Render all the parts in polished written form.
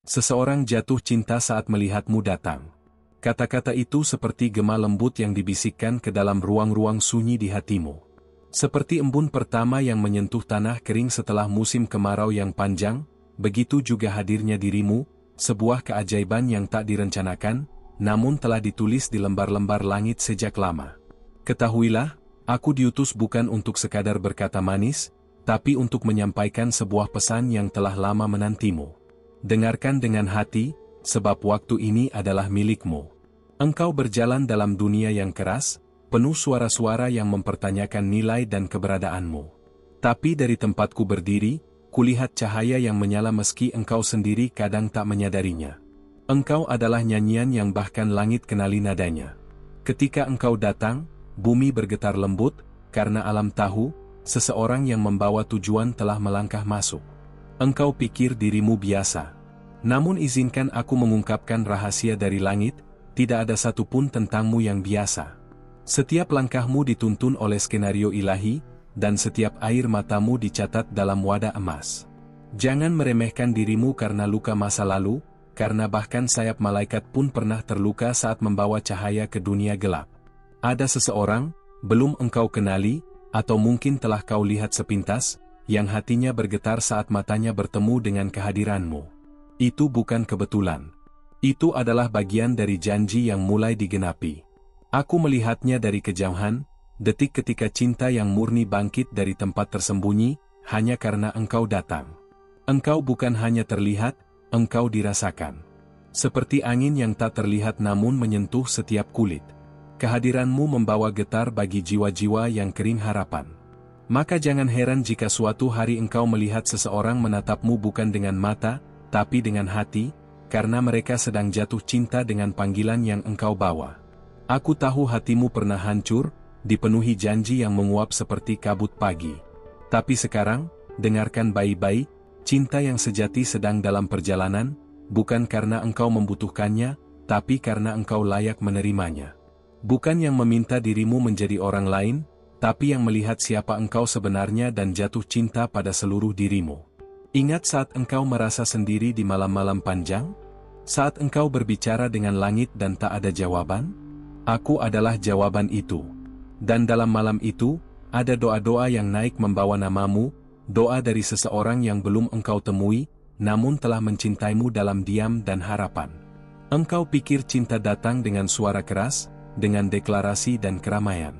Seseorang jatuh cinta saat melihatmu datang. Kata-kata itu seperti gema lembut yang dibisikkan ke dalam ruang-ruang sunyi di hatimu. Seperti embun pertama yang menyentuh tanah kering setelah musim kemarau yang panjang, begitu juga hadirnya dirimu, sebuah keajaiban yang tak direncanakan, namun telah ditulis di lembar-lembar langit sejak lama. Ketahuilah, aku diutus bukan untuk sekadar berkata manis, tapi untuk menyampaikan sebuah pesan yang telah lama menantimu. Dengarkan dengan hati, sebab waktu ini adalah milikmu. Engkau berjalan dalam dunia yang keras, penuh suara-suara yang mempertanyakan nilai dan keberadaanmu. Tapi dari tempatku berdiri, kulihat cahaya yang menyala meski engkau sendiri kadang tak menyadarinya. Engkau adalah nyanyian yang bahkan langit kenali nadanya. Ketika engkau datang, bumi bergetar lembut, karena alam tahu, seseorang yang membawa tujuan telah melangkah masuk. Engkau pikir dirimu biasa. Namun izinkan aku mengungkapkan rahasia dari langit, tidak ada satupun tentangmu yang biasa. Setiap langkahmu dituntun oleh skenario ilahi, dan setiap air matamu dicatat dalam wadah emas. Jangan meremehkan dirimu karena luka masa lalu, karena bahkan sayap malaikat pun pernah terluka saat membawa cahaya ke dunia gelap. Ada seseorang, belum engkau kenali, atau mungkin telah kau lihat sepintas, yang hatinya bergetar saat matanya bertemu dengan kehadiranmu. Itu bukan kebetulan. Itu adalah bagian dari janji yang mulai digenapi. Aku melihatnya dari kejauhan, detik ketika cinta yang murni bangkit dari tempat tersembunyi, hanya karena engkau datang. Engkau bukan hanya terlihat, engkau dirasakan. Seperti angin yang tak terlihat namun menyentuh setiap kulit. Kehadiranmu membawa getar bagi jiwa-jiwa yang kering harapan. Maka jangan heran jika suatu hari engkau melihat seseorang menatapmu bukan dengan mata, tapi dengan hati, karena mereka sedang jatuh cinta dengan panggilan yang engkau bawa. Aku tahu hatimu pernah hancur, dipenuhi janji yang menguap seperti kabut pagi. Tapi sekarang, dengarkan baik-baik, cinta yang sejati sedang dalam perjalanan, bukan karena engkau membutuhkannya, tapi karena engkau layak menerimanya. Bukan yang meminta dirimu menjadi orang lain, tapi yang melihat siapa engkau sebenarnya dan jatuh cinta pada seluruh dirimu. Ingat saat engkau merasa sendiri di malam-malam panjang? Saat engkau berbicara dengan langit dan tak ada jawaban? Aku adalah jawaban itu. Dan dalam malam itu, ada doa-doa yang naik membawa namamu, doa dari seseorang yang belum engkau temui, namun telah mencintaimu dalam diam dan harapan. Engkau pikir cinta datang dengan suara keras, dengan deklarasi dan keramaian.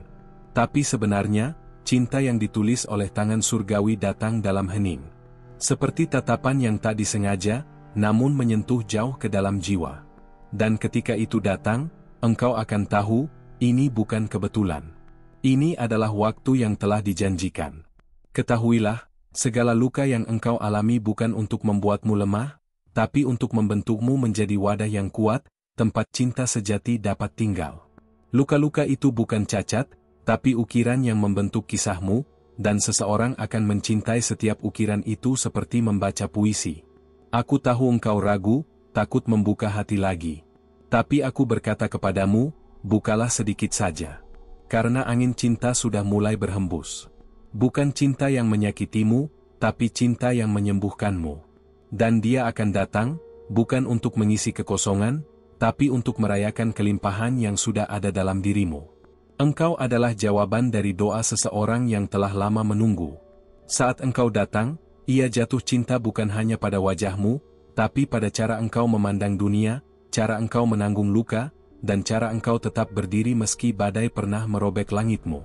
Tapi sebenarnya, cinta yang ditulis oleh tangan surgawi datang dalam hening. Seperti tatapan yang tak disengaja, namun menyentuh jauh ke dalam jiwa. Dan ketika itu datang, engkau akan tahu, ini bukan kebetulan. Ini adalah waktu yang telah dijanjikan. Ketahuilah, segala luka yang engkau alami bukan untuk membuatmu lemah, tapi untuk membentukmu menjadi wadah yang kuat, tempat cinta sejati dapat tinggal. Luka-luka itu bukan cacat, tapi ukiran yang membentuk kisahmu, dan seseorang akan mencintai setiap ukiran itu seperti membaca puisi. Aku tahu engkau ragu, takut membuka hati lagi. Tapi aku berkata kepadamu, bukalah sedikit saja. Karena angin cinta sudah mulai berhembus. Bukan cinta yang menyakitimu, tapi cinta yang menyembuhkanmu. Dan dia akan datang, bukan untuk mengisi kekosongan, tapi untuk merayakan kelimpahan yang sudah ada dalam dirimu. Engkau adalah jawaban dari doa seseorang yang telah lama menunggu. Saat engkau datang, ia jatuh cinta bukan hanya pada wajahmu, tapi pada cara engkau memandang dunia, cara engkau menanggung luka, dan cara engkau tetap berdiri meski badai pernah merobek langitmu.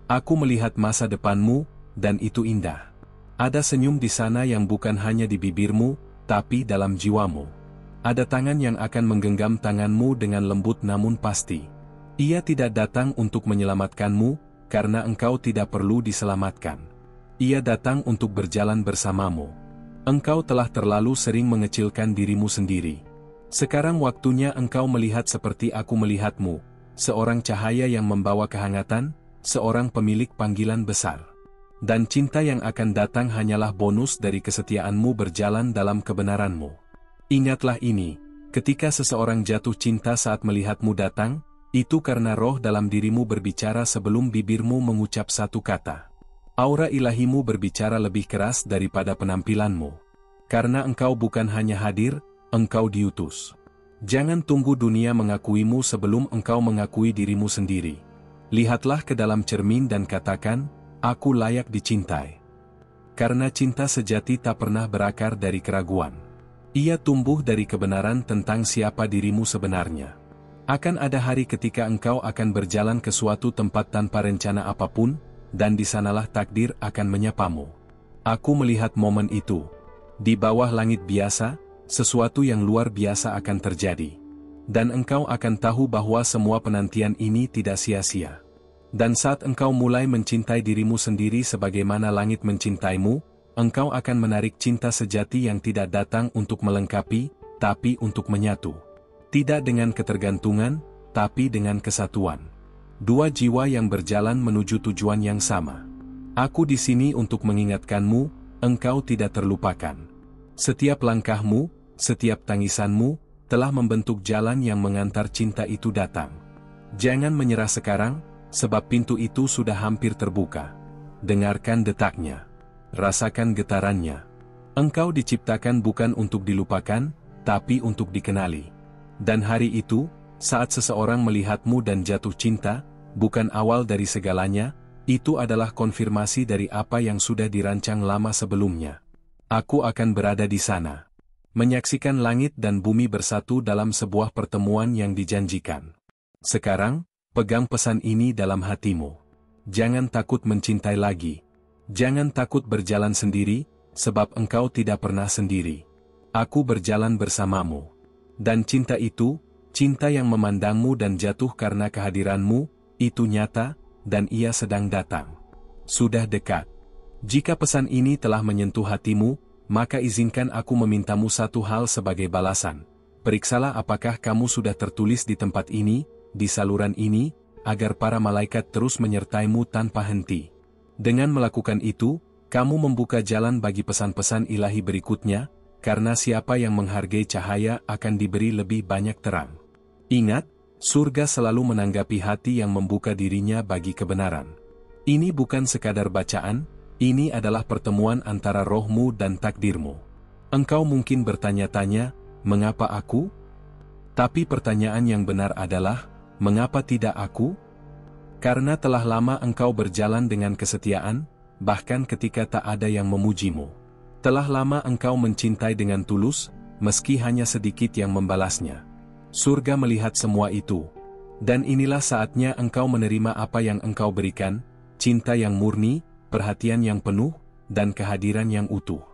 Aku melihat masa depanmu, dan itu indah. Ada senyum di sana yang bukan hanya di bibirmu, tapi dalam jiwamu. Ada tangan yang akan menggenggam tanganmu dengan lembut namun pasti. Ia tidak datang untuk menyelamatkanmu, karena engkau tidak perlu diselamatkan. Ia datang untuk berjalan bersamamu. Engkau telah terlalu sering mengecilkan dirimu sendiri. Sekarang waktunya engkau melihat seperti aku melihatmu, seorang cahaya yang membawa kehangatan, seorang pemilik panggilan besar. Dan cinta yang akan datang hanyalah bonus dari kesetiaanmu berjalan dalam kebenaranmu. Ingatlah ini, ketika seseorang jatuh cinta saat melihatmu datang, itu karena roh dalam dirimu berbicara sebelum bibirmu mengucap satu kata. Aura ilahimu berbicara lebih keras daripada penampilanmu. Karena engkau bukan hanya hadir, engkau diutus. Jangan tunggu dunia mengakuimu sebelum engkau mengakui dirimu sendiri. Lihatlah ke dalam cermin dan katakan, aku layak dicintai. Karena cinta sejati tak pernah berakar dari keraguan. Ia tumbuh dari kebenaran tentang siapa dirimu sebenarnya. Akan ada hari ketika engkau akan berjalan ke suatu tempat tanpa rencana apapun, dan di sanalah takdir akan menyapamu. Aku melihat momen itu. Di bawah langit biasa, sesuatu yang luar biasa akan terjadi. Dan engkau akan tahu bahwa semua penantian ini tidak sia-sia. Dan saat engkau mulai mencintai dirimu sendiri sebagaimana langit mencintaimu, engkau akan menarik cinta sejati yang tidak datang untuk melengkapi, tapi untuk menyatu. Tidak dengan ketergantungan, tapi dengan kesatuan. Dua jiwa yang berjalan menuju tujuan yang sama. Aku di sini untuk mengingatkanmu, engkau tidak terlupakan. Setiap langkahmu, setiap tangisanmu, telah membentuk jalan yang mengantar cinta itu datang. Jangan menyerah sekarang, sebab pintu itu sudah hampir terbuka. Dengarkan detaknya. Rasakan getarannya. Engkau diciptakan bukan untuk dilupakan, tapi untuk dikenali. Dan hari itu, saat seseorang melihatmu dan jatuh cinta, bukan awal dari segalanya, itu adalah konfirmasi dari apa yang sudah dirancang lama sebelumnya. Aku akan berada di sana. Menyaksikan langit dan bumi bersatu dalam sebuah pertemuan yang dijanjikan. Sekarang, pegang pesan ini dalam hatimu. Jangan takut mencintai lagi. Jangan takut berjalan sendiri, sebab engkau tidak pernah sendiri. Aku berjalan bersamamu. Dan cinta itu, cinta yang memandangmu dan jatuh karena kehadiranmu, itu nyata, dan ia sedang datang. Sudah dekat. Jika pesan ini telah menyentuh hatimu, maka izinkan aku memintamu satu hal sebagai balasan. Periksalah apakah kamu sudah tertulis di tempat ini, di saluran ini, agar para malaikat terus menyertaimu tanpa henti. Dengan melakukan itu, kamu membuka jalan bagi pesan-pesan ilahi berikutnya, karena siapa yang menghargai cahaya akan diberi lebih banyak terang. Ingat, surga selalu menanggapi hati yang membuka dirinya bagi kebenaran. Ini bukan sekadar bacaan, ini adalah pertemuan antara rohmu dan takdirmu. Engkau mungkin bertanya-tanya, mengapa aku? Tapi pertanyaan yang benar adalah, mengapa tidak aku? Karena telah lama engkau berjalan dengan kesetiaan, bahkan ketika tak ada yang memujimu. Telah lama engkau mencintai dengan tulus, meski hanya sedikit yang membalasnya. Surga melihat semua itu. Dan inilah saatnya engkau menerima apa yang engkau berikan, cinta yang murni, perhatian yang penuh, dan kehadiran yang utuh.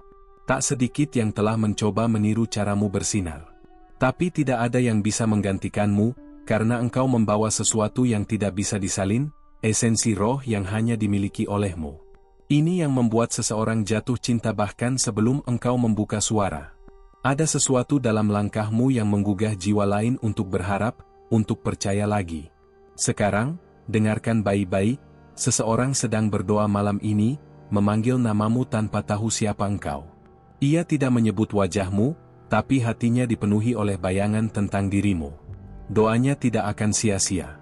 Tak sedikit yang telah mencoba meniru caramu bersinar. Tapi tidak ada yang bisa menggantikanmu, karena engkau membawa sesuatu yang tidak bisa disalin, esensi roh yang hanya dimiliki olehmu. Ini yang membuat seseorang jatuh cinta bahkan sebelum engkau membuka suara. Ada sesuatu dalam langkahmu yang menggugah jiwa lain untuk berharap, untuk percaya lagi. Sekarang, dengarkan baik-baik, seseorang sedang berdoa malam ini, memanggil namamu tanpa tahu siapa engkau. Ia tidak menyebut wajahmu, tapi hatinya dipenuhi oleh bayangan tentang dirimu. Doanya tidak akan sia-sia.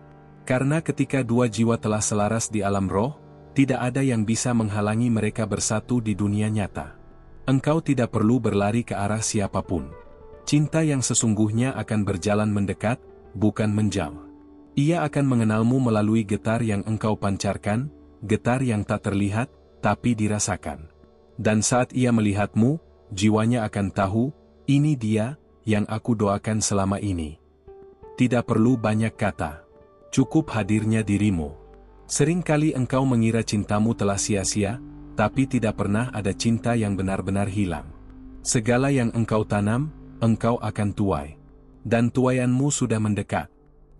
Karena ketika dua jiwa telah selaras di alam roh, tidak ada yang bisa menghalangi mereka bersatu di dunia nyata. Engkau tidak perlu berlari ke arah siapapun. Cinta yang sesungguhnya akan berjalan mendekat, bukan menjauh. Ia akan mengenalmu melalui getar yang engkau pancarkan, getar yang tak terlihat, tapi dirasakan. Dan saat ia melihatmu, jiwanya akan tahu, ini dia, yang aku doakan selama ini. Tidak perlu banyak kata. Cukup hadirnya dirimu. Seringkali engkau mengira cintamu telah sia-sia, tapi tidak pernah ada cinta yang benar-benar hilang. Segala yang engkau tanam, engkau akan tuai. Dan tuaianmu sudah mendekat.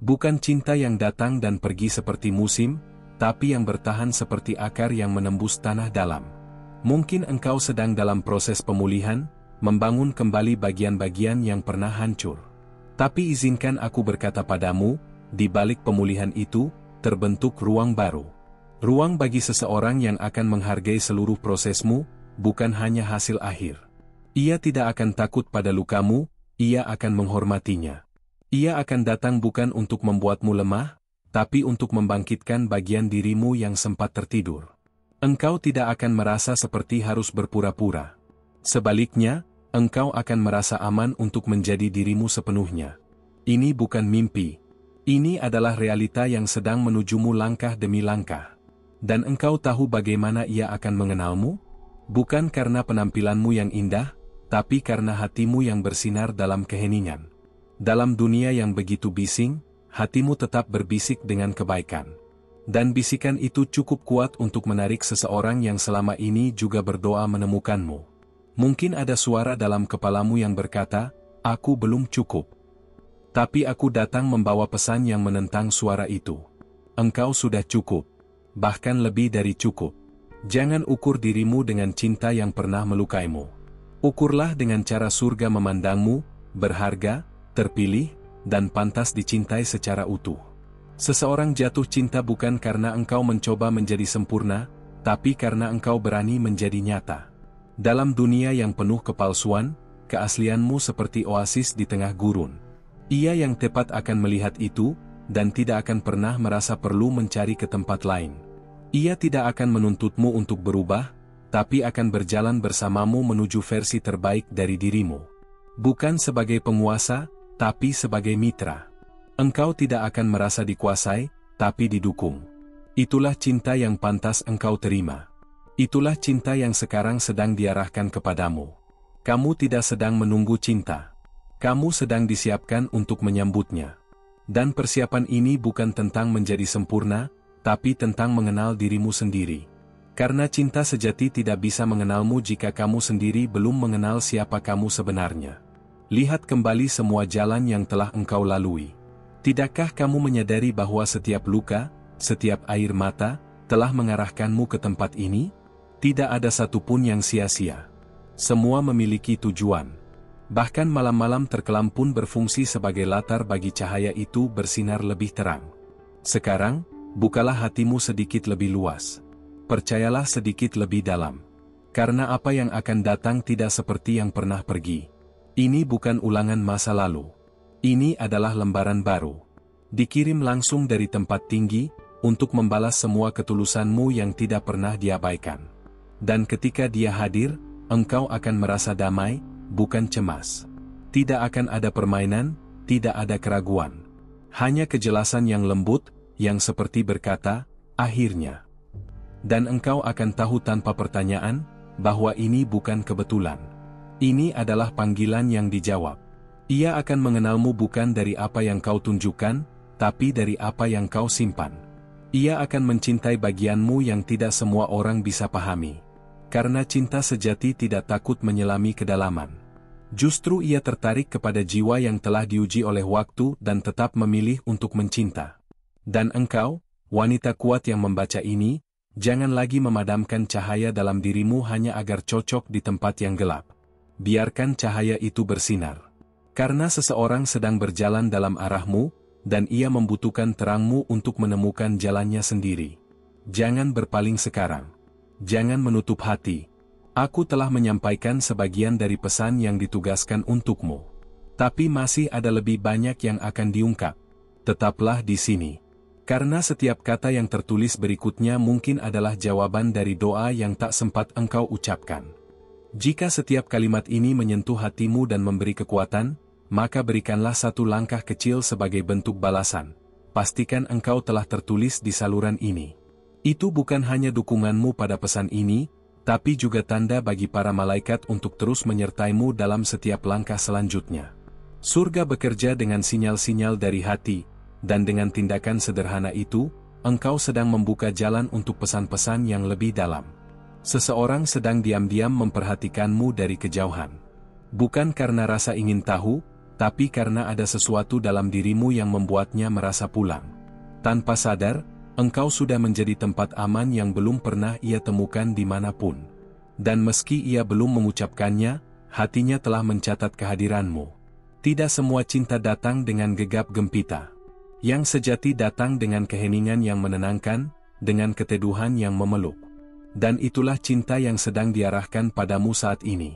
Bukan cinta yang datang dan pergi seperti musim, tapi yang bertahan seperti akar yang menembus tanah dalam. Mungkin engkau sedang dalam proses pemulihan, membangun kembali bagian-bagian yang pernah hancur. Tapi izinkan aku berkata padamu, di balik pemulihan itu, terbentuk ruang baru. Ruang bagi seseorang yang akan menghargai seluruh prosesmu, bukan hanya hasil akhir. Ia tidak akan takut pada lukamu, ia akan menghormatinya. Ia akan datang bukan untuk membuatmu lemah, tapi untuk membangkitkan bagian dirimu yang sempat tertidur. Engkau tidak akan merasa seperti harus berpura-pura. Sebaliknya, engkau akan merasa aman untuk menjadi dirimu sepenuhnya. Ini bukan mimpi. Ini adalah realita yang sedang menujumu langkah demi langkah. Dan engkau tahu bagaimana ia akan mengenalmu? Bukan karena penampilanmu yang indah, tapi karena hatimu yang bersinar dalam keheningan. Dalam dunia yang begitu bising, hatimu tetap berbisik dengan kebaikan. Dan bisikan itu cukup kuat untuk menarik seseorang yang selama ini juga berdoa menemukanmu. Mungkin ada suara dalam kepalamu yang berkata, "Aku belum cukup." Tapi aku datang membawa pesan yang menentang suara itu. Engkau sudah cukup. Bahkan lebih dari cukup. Jangan ukur dirimu dengan cinta yang pernah melukaimu. Ukurlah dengan cara surga memandangmu, berharga, terpilih, dan pantas dicintai secara utuh. Seseorang jatuh cinta bukan karena engkau mencoba menjadi sempurna, tapi karena engkau berani menjadi nyata. Dalam dunia yang penuh kepalsuan, keaslianmu seperti oasis di tengah gurun. Ia yang tepat akan melihat itu, dan tidak akan pernah merasa perlu mencari ke tempat lain. Ia tidak akan menuntutmu untuk berubah, tapi akan berjalan bersamamu menuju versi terbaik dari dirimu. Bukan sebagai penguasa, tapi sebagai mitra. Engkau tidak akan merasa dikuasai, tapi didukung. Itulah cinta yang pantas engkau terima. Itulah cinta yang sekarang sedang diarahkan kepadamu. Kamu tidak sedang menunggu cinta. Kamu sedang disiapkan untuk menyambutnya. Dan persiapan ini bukan tentang menjadi sempurna, tapi tentang mengenal dirimu sendiri. Karena cinta sejati tidak bisa mengenalmu jika kamu sendiri belum mengenal siapa kamu sebenarnya. Lihat kembali semua jalan yang telah engkau lalui. Tidakkah kamu menyadari bahwa setiap luka, setiap air mata, telah mengarahkanmu ke tempat ini? Tidak ada satupun yang sia-sia. Semua memiliki tujuan. Bahkan malam-malam terkelam pun berfungsi sebagai latar bagi cahaya itu bersinar lebih terang. Sekarang, bukalah hatimu sedikit lebih luas. Percayalah sedikit lebih dalam. Karena apa yang akan datang tidak seperti yang pernah pergi. Ini bukan ulangan masa lalu. Ini adalah lembaran baru. Dikirim langsung dari tempat tinggi, untuk membalas semua ketulusanmu yang tidak pernah diabaikan. Dan ketika dia hadir, engkau akan merasa damai, bukan cemas. Tidak akan ada permainan, tidak ada keraguan. Hanya kejelasan yang lembut, yang seperti berkata, akhirnya. Dan engkau akan tahu tanpa pertanyaan, bahwa ini bukan kebetulan. Ini adalah panggilan yang dijawab. Ia akan mengenalmu bukan dari apa yang kau tunjukkan, tapi dari apa yang kau simpan. Ia akan mencintai bagianmu yang tidak semua orang bisa pahami. Karena cinta sejati tidak takut menyelami kedalaman. Justru ia tertarik kepada jiwa yang telah diuji oleh waktu dan tetap memilih untuk mencinta. Dan engkau, wanita kuat yang membaca ini, jangan lagi memadamkan cahaya dalam dirimu hanya agar cocok di tempat yang gelap. Biarkan cahaya itu bersinar. Karena seseorang sedang berjalan dalam arahmu, dan ia membutuhkan terangmu untuk menemukan jalannya sendiri. Jangan berpaling sekarang. Jangan menutup hati. Aku telah menyampaikan sebagian dari pesan yang ditugaskan untukmu. Tapi masih ada lebih banyak yang akan diungkap. Tetaplah di sini. Karena setiap kata yang tertulis berikutnya mungkin adalah jawaban dari doa yang tak sempat engkau ucapkan. Jika setiap kalimat ini menyentuh hatimu dan memberi kekuatan, maka berikanlah satu langkah kecil sebagai bentuk balasan. Pastikan engkau telah tertulis di saluran ini. Itu bukan hanya dukunganmu pada pesan ini, tapi juga tanda bagi para malaikat untuk terus menyertaimu dalam setiap langkah selanjutnya. Surga bekerja dengan sinyal-sinyal dari hati, dan dengan tindakan sederhana itu, engkau sedang membuka jalan untuk pesan-pesan yang lebih dalam. Seseorang sedang diam-diam memperhatikanmu dari kejauhan. Bukan karena rasa ingin tahu, tapi karena ada sesuatu dalam dirimu yang membuatnya merasa pulang. Tanpa sadar, engkau sudah menjadi tempat aman yang belum pernah ia temukan dimanapun. Dan meski ia belum mengucapkannya, hatinya telah mencatat kehadiranmu. Tidak semua cinta datang dengan gegap gempita. Yang sejati datang dengan keheningan yang menenangkan, dengan keteduhan yang memeluk. Dan itulah cinta yang sedang diarahkan padamu saat ini.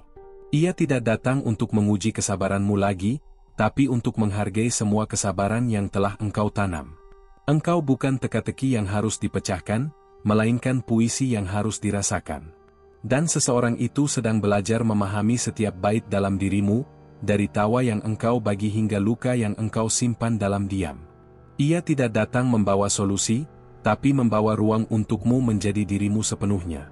Ia tidak datang untuk menguji kesabaranmu lagi, tapi untuk menghargai semua kesabaran yang telah engkau tanam. Engkau bukan teka-teki yang harus dipecahkan, melainkan puisi yang harus dirasakan. Dan seseorang itu sedang belajar memahami setiap bait dalam dirimu, dari tawa yang engkau bagi hingga luka yang engkau simpan dalam diam. Ia tidak datang membawa solusi, tapi membawa ruang untukmu menjadi dirimu sepenuhnya.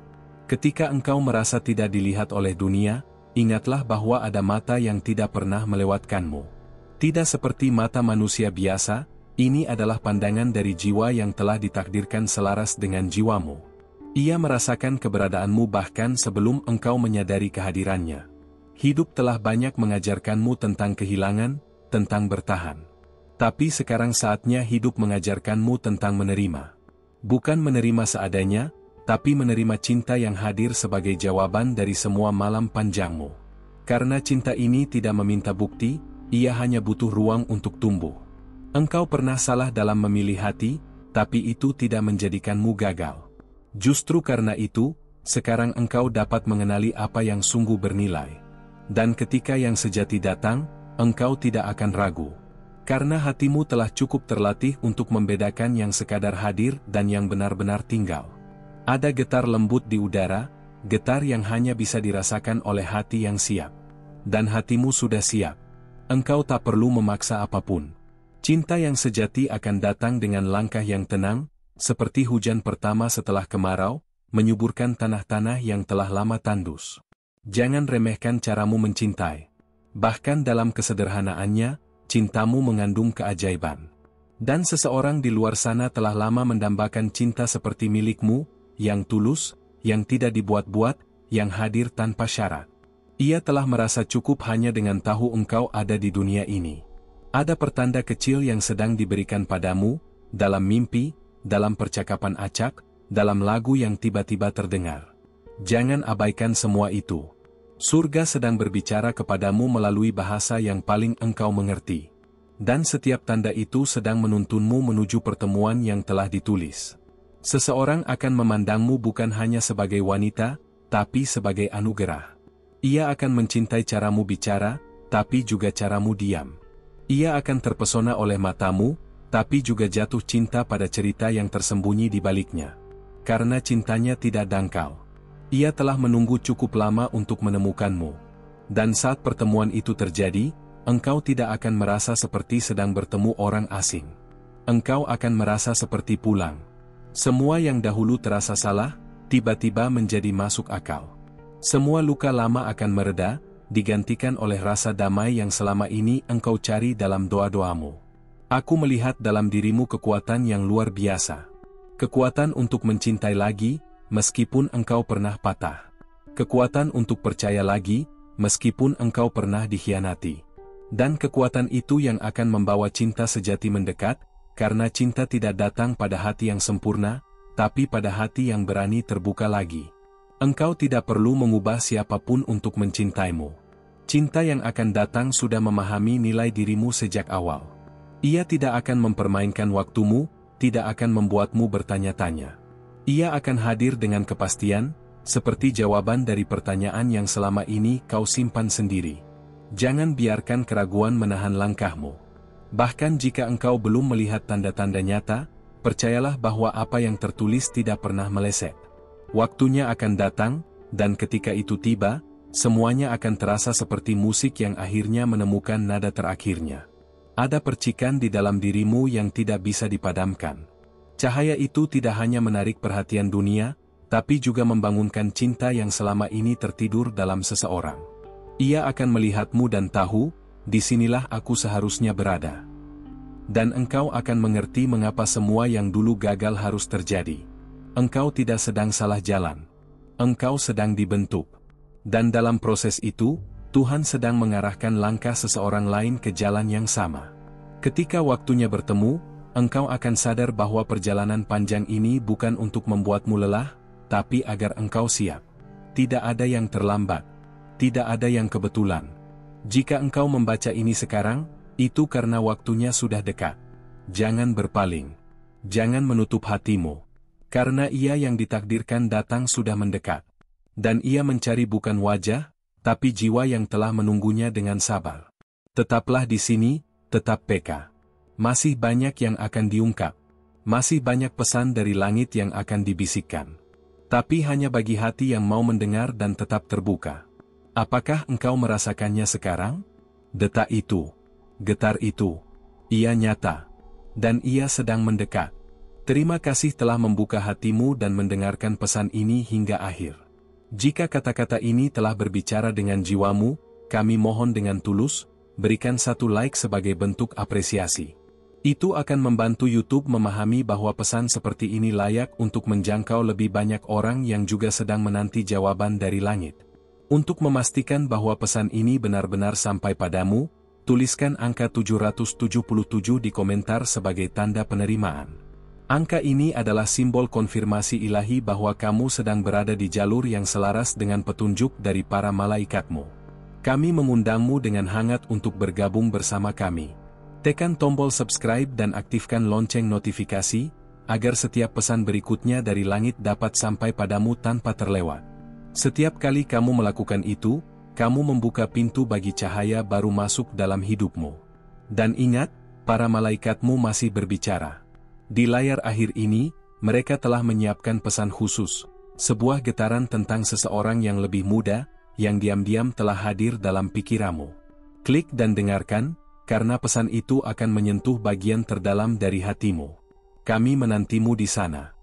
Ketika engkau merasa tidak dilihat oleh dunia, ingatlah bahwa ada mata yang tidak pernah melewatkanmu. Tidak seperti mata manusia biasa, ini adalah pandangan dari jiwa yang telah ditakdirkan selaras dengan jiwamu. Ia merasakan keberadaanmu bahkan sebelum engkau menyadari kehadirannya. Hidup telah banyak mengajarkanmu tentang kehilangan, tentang bertahan. Tapi sekarang saatnya hidup mengajarkanmu tentang menerima. Bukan menerima seadanya, tapi menerima cinta yang hadir sebagai jawaban dari semua malam panjangmu. Karena cinta ini tidak meminta bukti, ia hanya butuh ruang untuk tumbuh. Engkau pernah salah dalam memilih hati, tapi itu tidak menjadikanmu gagal. Justru karena itu, sekarang engkau dapat mengenali apa yang sungguh bernilai. Dan ketika yang sejati datang, engkau tidak akan ragu. Karena hatimu telah cukup terlatih untuk membedakan yang sekadar hadir dan yang benar-benar tinggal. Ada getar lembut di udara, getar yang hanya bisa dirasakan oleh hati yang siap. Dan hatimu sudah siap. Engkau tak perlu memaksa apapun. Cinta yang sejati akan datang dengan langkah yang tenang, seperti hujan pertama setelah kemarau, menyuburkan tanah-tanah yang telah lama tandus. Jangan remehkan caramu mencintai. Bahkan dalam kesederhanaannya, cintamu mengandung keajaiban. Dan seseorang di luar sana telah lama mendambakan cinta seperti milikmu, yang tulus, yang tidak dibuat-buat, yang hadir tanpa syarat. Ia telah merasa cukup hanya dengan tahu engkau ada di dunia ini. Ada pertanda kecil yang sedang diberikan padamu, dalam mimpi, dalam percakapan acak, dalam lagu yang tiba-tiba terdengar. Jangan abaikan semua itu. Surga sedang berbicara kepadamu melalui bahasa yang paling engkau mengerti. Dan setiap tanda itu sedang menuntunmu menuju pertemuan yang telah ditulis. Seseorang akan memandangmu bukan hanya sebagai wanita, tapi sebagai anugerah. Ia akan mencintai caramu bicara, tapi juga caramu diam. Ia akan terpesona oleh matamu, tapi juga jatuh cinta pada cerita yang tersembunyi di baliknya. Karena cintanya tidak dangkal. Ia telah menunggu cukup lama untuk menemukanmu. Dan saat pertemuan itu terjadi, engkau tidak akan merasa seperti sedang bertemu orang asing. Engkau akan merasa seperti pulang. Semua yang dahulu terasa salah, tiba-tiba menjadi masuk akal. Semua luka lama akan mereda, digantikan oleh rasa damai yang selama ini engkau cari dalam doa-doamu. Aku melihat dalam dirimu kekuatan yang luar biasa. Kekuatan untuk mencintai lagi, meskipun engkau pernah patah. Kekuatan untuk percaya lagi, meskipun engkau pernah dikhianati. Dan kekuatan itu yang akan membawa cinta sejati mendekat, karena cinta tidak datang pada hati yang sempurna, tapi pada hati yang berani terbuka lagi. Engkau tidak perlu mengubah siapapun untuk mencintaimu. Cinta yang akan datang sudah memahami nilai dirimu sejak awal. Ia tidak akan mempermainkan waktumu, tidak akan membuatmu bertanya-tanya. Ia akan hadir dengan kepastian, seperti jawaban dari pertanyaan yang selama ini kau simpan sendiri. Jangan biarkan keraguan menahan langkahmu. Bahkan jika engkau belum melihat tanda-tanda nyata, percayalah bahwa apa yang tertulis tidak pernah meleset. Waktunya akan datang, dan ketika itu tiba, semuanya akan terasa seperti musik yang akhirnya menemukan nada terakhirnya. Ada percikan di dalam dirimu yang tidak bisa dipadamkan. Cahaya itu tidak hanya menarik perhatian dunia, tapi juga membangunkan cinta yang selama ini tertidur dalam seseorang. Ia akan melihatmu dan tahu, disinilah aku seharusnya berada. Dan engkau akan mengerti mengapa semua yang dulu gagal harus terjadi. Engkau tidak sedang salah jalan. Engkau sedang dibentuk. Dan dalam proses itu, Tuhan sedang mengarahkan langkah seseorang lain ke jalan yang sama. Ketika waktunya bertemu, engkau akan sadar bahwa perjalanan panjang ini bukan untuk membuatmu lelah, tapi agar engkau siap. Tidak ada yang terlambat. Tidak ada yang kebetulan. Jika engkau membaca ini sekarang, itu karena waktunya sudah dekat. Jangan berpaling. Jangan menutup hatimu. Karena ia yang ditakdirkan datang sudah mendekat. Dan ia mencari bukan wajah, tapi jiwa yang telah menunggunya dengan sabar. Tetaplah di sini, tetap peka. Masih banyak yang akan diungkap. Masih banyak pesan dari langit yang akan dibisikkan. Tapi hanya bagi hati yang mau mendengar dan tetap terbuka. Apakah engkau merasakannya sekarang? Detak itu, getar itu, ia nyata. Dan ia sedang mendekat. Terima kasih telah membuka hatimu dan mendengarkan pesan ini hingga akhir. Jika kata-kata ini telah berbicara dengan jiwamu, kami mohon dengan tulus, berikan satu like sebagai bentuk apresiasi. Itu akan membantu YouTube memahami bahwa pesan seperti ini layak untuk menjangkau lebih banyak orang yang juga sedang menanti jawaban dari langit. Untuk memastikan bahwa pesan ini benar-benar sampai padamu, tuliskan angka 777 di komentar sebagai tanda penerimaan. Angka ini adalah simbol konfirmasi ilahi bahwa kamu sedang berada di jalur yang selaras dengan petunjuk dari para malaikatmu. Kami mengundangmu dengan hangat untuk bergabung bersama kami. Tekan tombol subscribe dan aktifkan lonceng notifikasi, agar setiap pesan berikutnya dari langit dapat sampai padamu tanpa terlewat. Setiap kali kamu melakukan itu, kamu membuka pintu bagi cahaya baru masuk dalam hidupmu. Dan ingat, para malaikatmu masih berbicara. Di layar akhir ini, mereka telah menyiapkan pesan khusus, sebuah getaran tentang seseorang yang lebih muda, yang diam-diam telah hadir dalam pikiranmu. Klik dan dengarkan, karena pesan itu akan menyentuh bagian terdalam dari hatimu. Kami menantimu di sana.